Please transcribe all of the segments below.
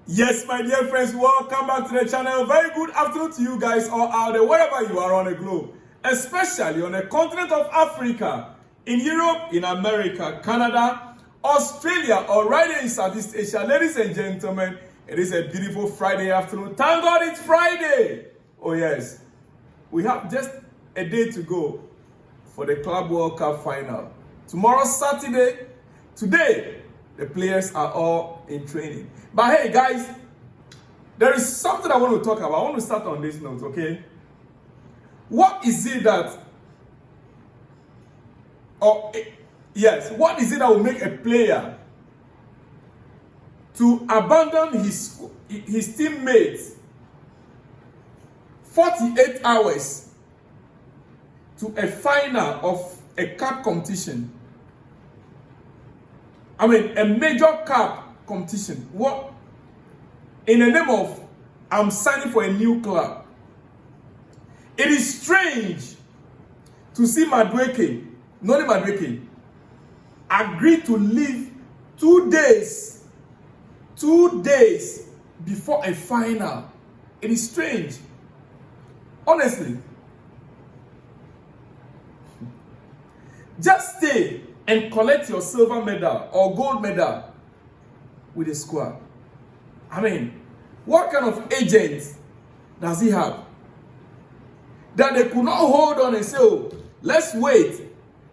Yes, my dear friends, welcome back to the channel. Very good afternoon to you guys all out there, wherever you are on the globe, especially on the continent of Africa, in Europe, in America, Canada, Australia, or right here in Southeast Asia. Ladies and gentlemen, it is a beautiful Friday afternoon. Thank God it's Friday. Oh yes, we have just a day to go for the Club World Cup final. Tomorrow, Saturday. Today, the players are all in training. But hey, guys, there is something I want to talk about. I want to start on this note, okay? What is it that, what is it that will make a player to abandon his teammates 48 hours to a final of a cup competition? I mean, a major cup competition. What? In the name of, I'm signing for a new club. It is strange to see Madueke, agree to leave 2 days before a final. It is strange. Honestly. Just stay and collect your silver medal or gold medal with the squad. I mean, what kind of agent does he have? That they could not hold on and say, oh, let's wait.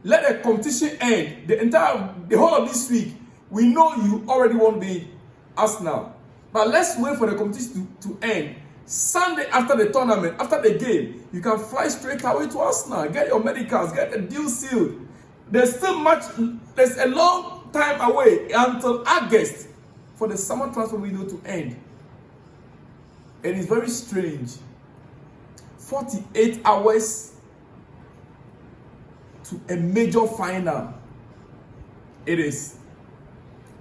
Let the competition end. The whole of this week, we know you already won't be Arsenal. But let's wait for the competition to end. Sunday after the tournament, after the game, you can fly straight away to Arsenal. Get your medicals, get the deal sealed. There's a long time away until August for the summer transfer window to end. And it's very strange. 48 hours to a major final. It is.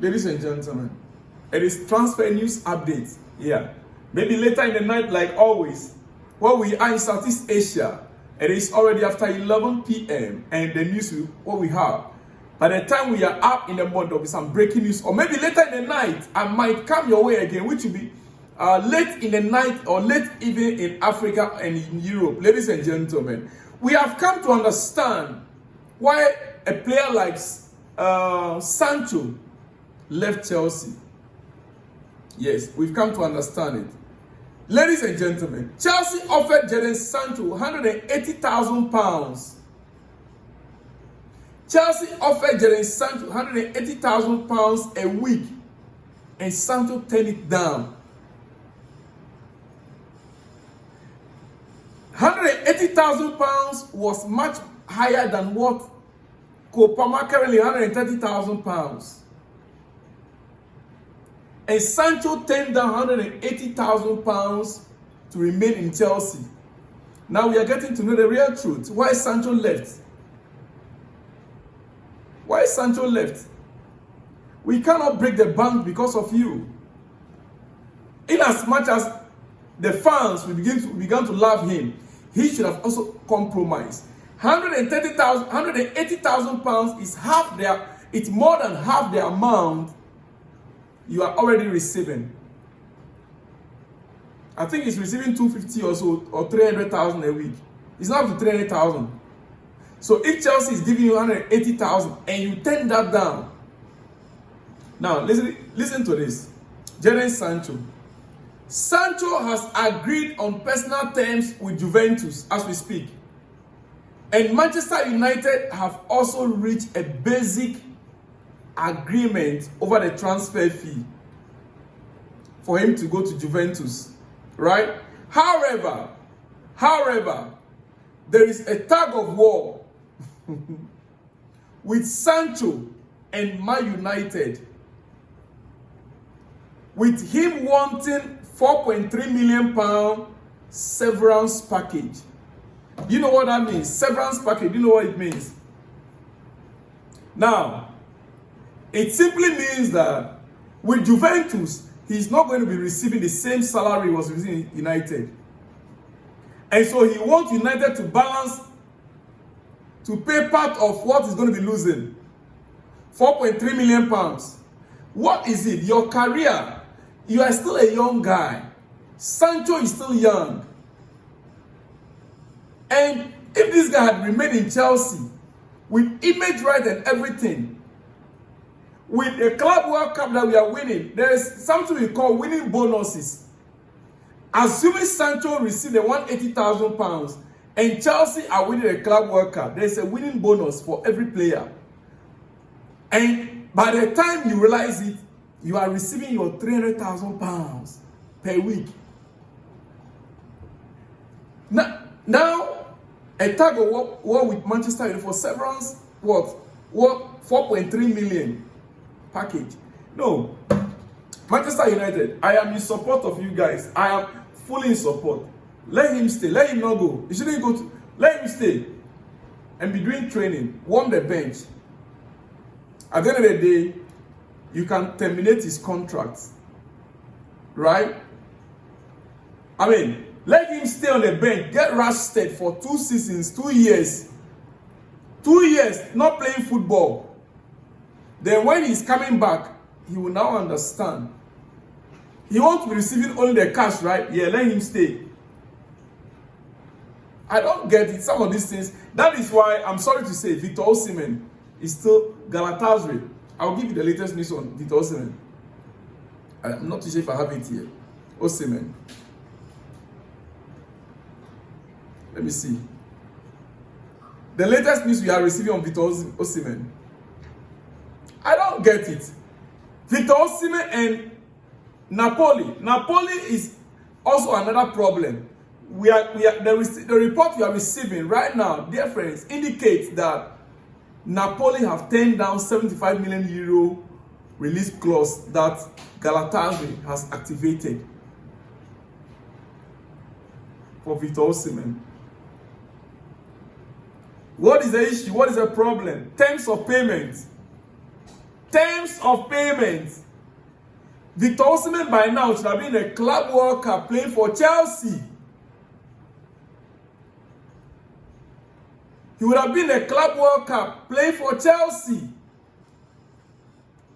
Ladies and gentlemen, it is transfer news update. Yeah. Maybe later in the night, like always, where we are in Southeast Asia, it is already after 11 p.m. and the news, what we have. By the time we are up in the morning, there will be some breaking news. Or maybe later in the night, I might come your way again, which will be late in the night or late evening in Africa and in Europe. Ladies and gentlemen, we have come to understand why a player like Sancho left Chelsea. Yes, we've come to understand it. Ladies and gentlemen, Chelsea offered Jadon Sancho £180,000. Chelsea offered Jadon Sancho £180,000 a week, and Sancho turned it down. £180,000 was much higher than what Kopama currently £130,000. And Sancho turned down £180,000 to remain in Chelsea. Now we are getting to know the real truth. Why Sancho left? Why Sancho left? We cannot break the bank because of you. In as much as the fans began to love him, he should have also compromised. £180,000 is it's more than half the amount you are already receiving. I think he's receiving 250 or so, or 300,000 a week. It's not up to 300,000. So if Chelsea is giving you 180,000 and you turn that down, now listen to this. Jadon Sancho. Sancho has agreed on personal terms with Juventus as we speak. And Manchester United have also reached a basic agreement over the transfer fee for him to go to Juventus, right? However, there is a tug of war with Sancho and Man United, with him wanting £4.3 million severance package. You know what that means? Severance package, you know what it means? Now, it simply means that with Juventus, he's not going to be receiving the same salary he was receiving in United. And so he wants United to balance, to pay part of what he's going to be losing. £4.3 million. What is it? Your career You are still a young guy. Sancho is still young. And if this guy had remained in Chelsea with image right and everything, with a Club World Cup that we are winning, there is something we call winning bonuses. Assuming Sancho received the £180,000 and Chelsea are winning a Club World Cup, there is a winning bonus for every player. And by the time you realize it, you are receiving your £300,000 per week. Now a tag of war with Manchester United for severance, what 4.3 million package. No, Manchester United, I am in support of you guys. I am fully in support. Let him stay. Let him not go. He shouldn't go to. Let him stay and be doing training. Warm the bench. At the end of the day, you can terminate his contract, right? I mean, let him stay on the bench, get rusted for 2 seasons, 2 years. 2 years not playing football. Then when he's coming back, he will now understand. He wants to be receiving only the cash, right? Yeah, let him stay. I don't get it, some of these things. That is why, I'm sorry to say, Victor Osimhen is still Galatasaray. I'll give you the latest news on Victor Osimhen. I'm not too sure if I have it here. Osimhen. Let me see. The latest news we are receiving on Victor Osimhen. I don't get it. Victor Osimhen and Napoli. Napoli is also another problem. The report we are receiving right now, dear friends, indicates that Napoli have turned down €75 million release clause that Galatasaray has activated for Victor Osimhen. What is the issue? What is the problem? Terms of payment. Terms of payment. Victor Osimhen by now should have been a Club World Cup playing for Chelsea. He would have been a Club World Cup playing for Chelsea.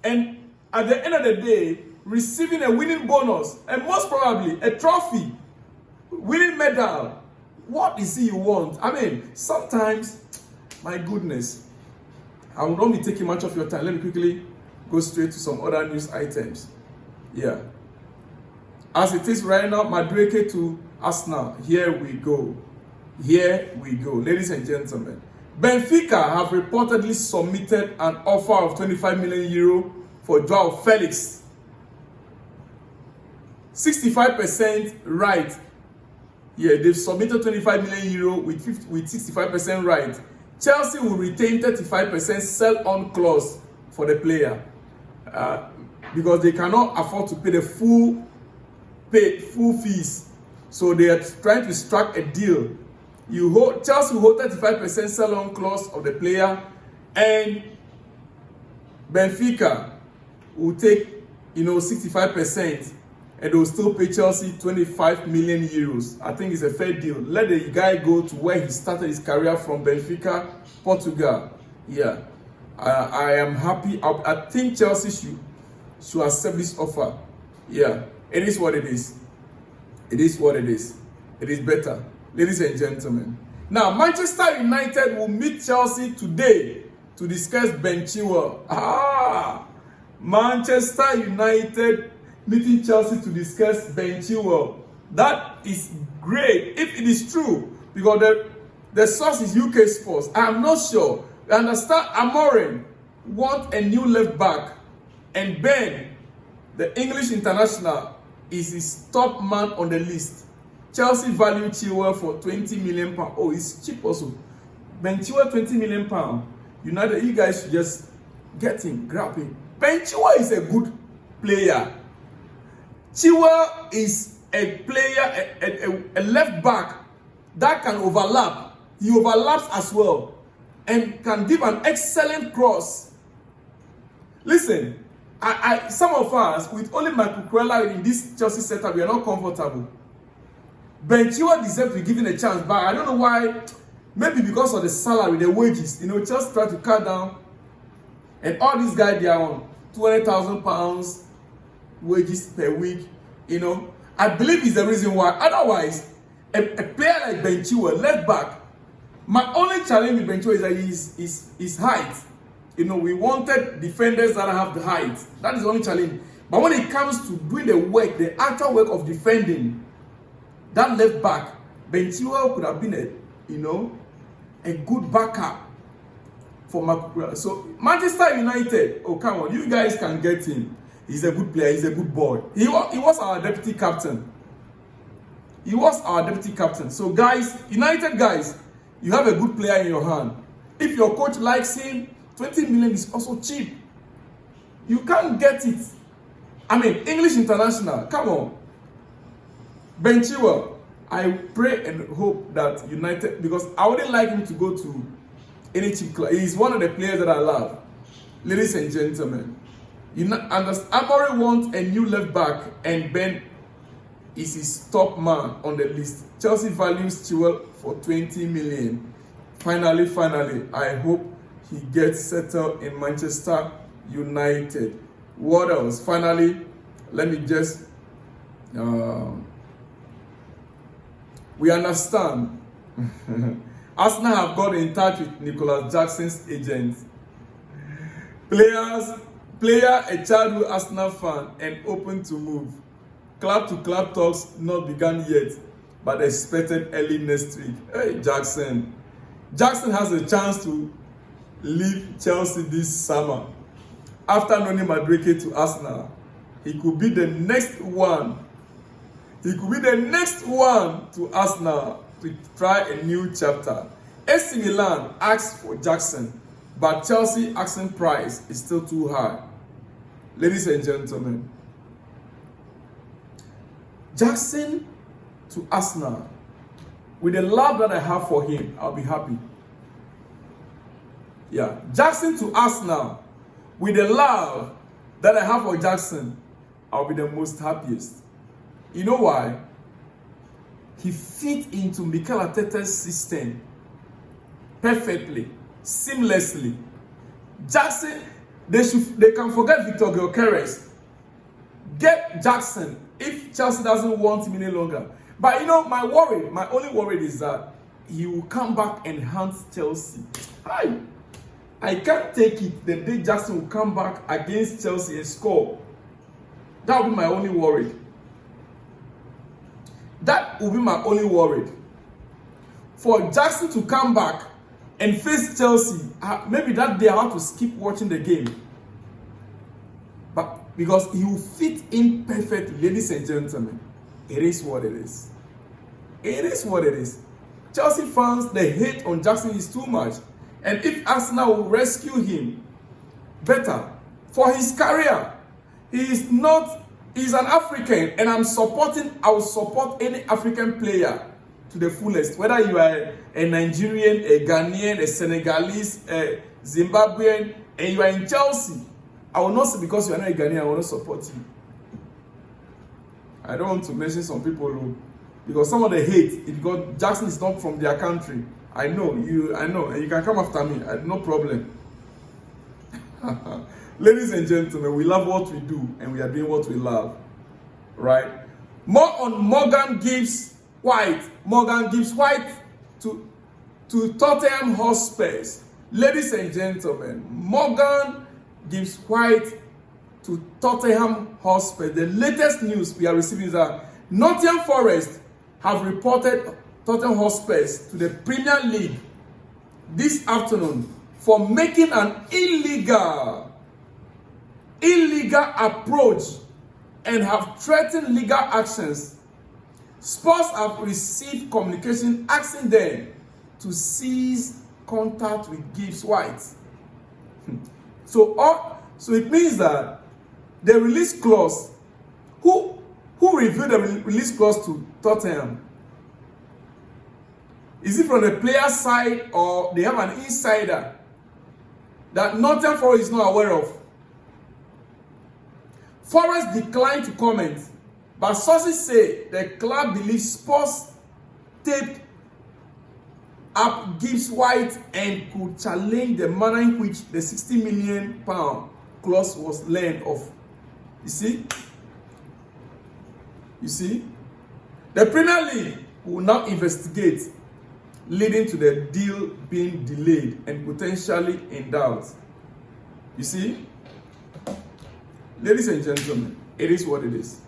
And at the end of the day, receiving a winning bonus and most probably a trophy, winning medal. What is it you want? I mean, sometimes, my goodness, I will not be taking much of your time. Let me quickly go straight to some other news items. Yeah. As it is right now, Madueke to Arsenal. Here we go. Here we go. Ladies and gentlemen, Benfica have reportedly submitted an offer of €25 million for Joao Felix. 65% right. Yeah, they've submitted €25 million with 65% right. Chelsea will retain 35% sell-on clause for the player because they cannot afford to pay the full fees. So they are trying to strike a deal. Chelsea will hold 35% sell-on clause of the player, and Benfica will take 65%. And they will still pay Chelsea €25 million. I think it's a fair deal. Let the guy go to where he started his career from, Benfica, Portugal. Yeah, I am happy. I think Chelsea should accept this offer. Yeah, it is what it is. It is what it is. It is better. Ladies and gentlemen. Now, Manchester United will meet Chelsea today to discuss Ben Chilwell. Manchester United meeting Chelsea to discuss Ben Chilwell. That is great if it is true, because the source is UK Sports. I am not sure. I understand Amorim want a new left back, and Ben, the English international, is his top man on the list. Chelsea value Chilwell for £20 million. Oh, it's cheap also. Ben Chilwell, £20 million. United, you guys should just get him, grab him. Ben Chilwell is a good player. Chilwell is a player, a left back that can overlap. He overlaps as well and can give an excellent cross. Listen, some of us, with only Michael Cucurella in this Chelsea setup, we are not comfortable. Ben Chilwell deserves to be given a chance, but I don't know why. Maybe because of the salary, the wages. Chelsea try to cut down. And all these guys, they are on £200,000. wages per week. You know, I believe is the reason why. Otherwise, a player like Ben Chilwell, left back, my only challenge with Ben Chilwell is that his height. You know, we wanted defenders that have the height. That is the only challenge. But when it comes to doing the work, the actual work of defending, that left back, Ben Chilwell could have been a good backup for Madueke. So Manchester United, oh come on, you guys can get him. He's a good player. He's a good boy. He was our deputy captain. He was our deputy captain. So guys, United guys, you have a good player in your hand. If your coach likes him, 20 million is also cheap. You can't get it. I mean, English international. Come on. Ben Chilwell, I pray and hope that United, because I wouldn't like him to go to any cheap club. He's one of the players that I love. Ladies and gentlemen, Amorim wants a new left back, and Ben is his top man on the list. Chelsea values Chilwell for 20 million. Finally, I hope he gets settled in Manchester United. What else? Finally, let me just we understand. Arsenal have got in touch with Nicholas Jackson's agent. Player, a childhood Arsenal fan and open to move. Club-to-club talks not begun yet, but expected early next week. Hey, Jackson. Jackson has a chance to leave Chelsea this summer. After loaning Madueke to Arsenal, he could be the next one. He could be the next one to Arsenal to try a new chapter. AC Milan asked for Jackson, but Chelsea asking price is still too high. Ladies and gentlemen, Jackson to Arsenal, with the love that I have for him, I'll be happy. Yeah, Jackson to Arsenal, with the love that I have for Jackson, I'll be the most happiest. You know why? He fit into Mikel Arteta's system perfectly, seamlessly. Jackson, they can forget Victor Gyökeres. Get Jackson if Chelsea doesn't want him any longer. But you know, my only worry is that he will come back and hunt Chelsea. I can't take it the day Jackson will come back against Chelsea and score. That will be my only worry. That will be my only worry. For Jackson to come back and face Chelsea, maybe that day I have to skip watching the game. But because he will fit in perfectly, ladies and gentlemen, it is what it is. It is what it is. Chelsea fans, the hate on Jackson is too much. And if Arsenal will rescue him, better. For his career, he's an African, and I will support any African player to the fullest. Whether you are a Nigerian, a Ghanaian, a Senegalese, a Zimbabwean, and you are in Chelsea, I will not say because you are not a Ghanaian, I will not support you. I don't want to mention some people who, because some of the hate, because Jackson is not from their country. I know, and you can come after me, no problem. Ladies and gentlemen, we love what we do, and we are doing what we love, right? More on Morgan GibbsWhite. Morgan GibbsWhite to Tottenham Hotspur. Ladies and gentlemen, Morgan GibbsWhite to Tottenham Hotspur. The latest news we are receiving is that Nottingham Forest have reported Tottenham Hotspur to the Premier League this afternoon for making an illegal approach and have threatened legal actions. Spurs have received communication asking them to cease contact with GibbsWhite. So it means that the release clause, who reviewed the release clause to Tottenham? Is it from the player side, or they have an insider that Nottingham Forest is not aware of? Forest declined to comment, but sources say the club believes Spurs taped up GibbsWhite and could challenge the manner in which the £60 million clause was learned of. You see? You see? The Premier League will now investigate, leading to the deal being delayed and potentially in doubt. You see? Ladies and gentlemen, it is what it is.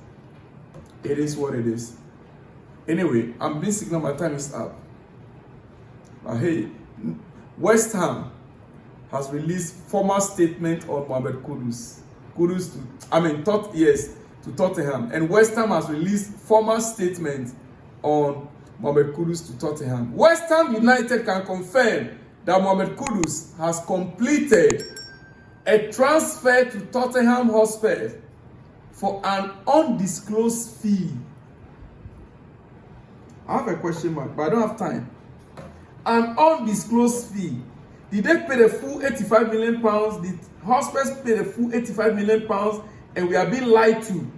It is what it is. Anyway, I'm being signaled my time is up. But hey, West Ham has released formal statement on Mohamed Kudus. To Tottenham. And West Ham has released formal statement on Mohamed Kudus to Tottenham. West Ham United can confirm that Mohamed Kudus has completed a transfer to Tottenham Hotspur for an undisclosed fee. I have a question mark, but I don't have time. An undisclosed fee. Did they pay the full £85 million? Did Hotspur pay the full £85 million? And we are being lied to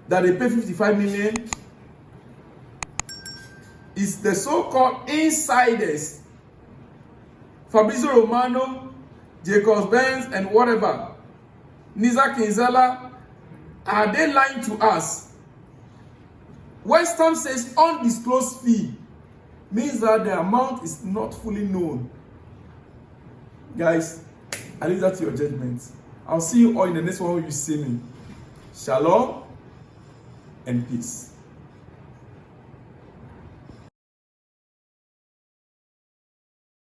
that they pay 55 million? It's the so-called insiders, Fabrizio Romano, Jacobs Benz, and whatever, Niza Kinzala. Are they lying to us? West Ham says undisclosed fee means that the amount is not fully known. Guys, I leave that to your judgment. I'll see you all in the next one when you see me. Shalom and peace.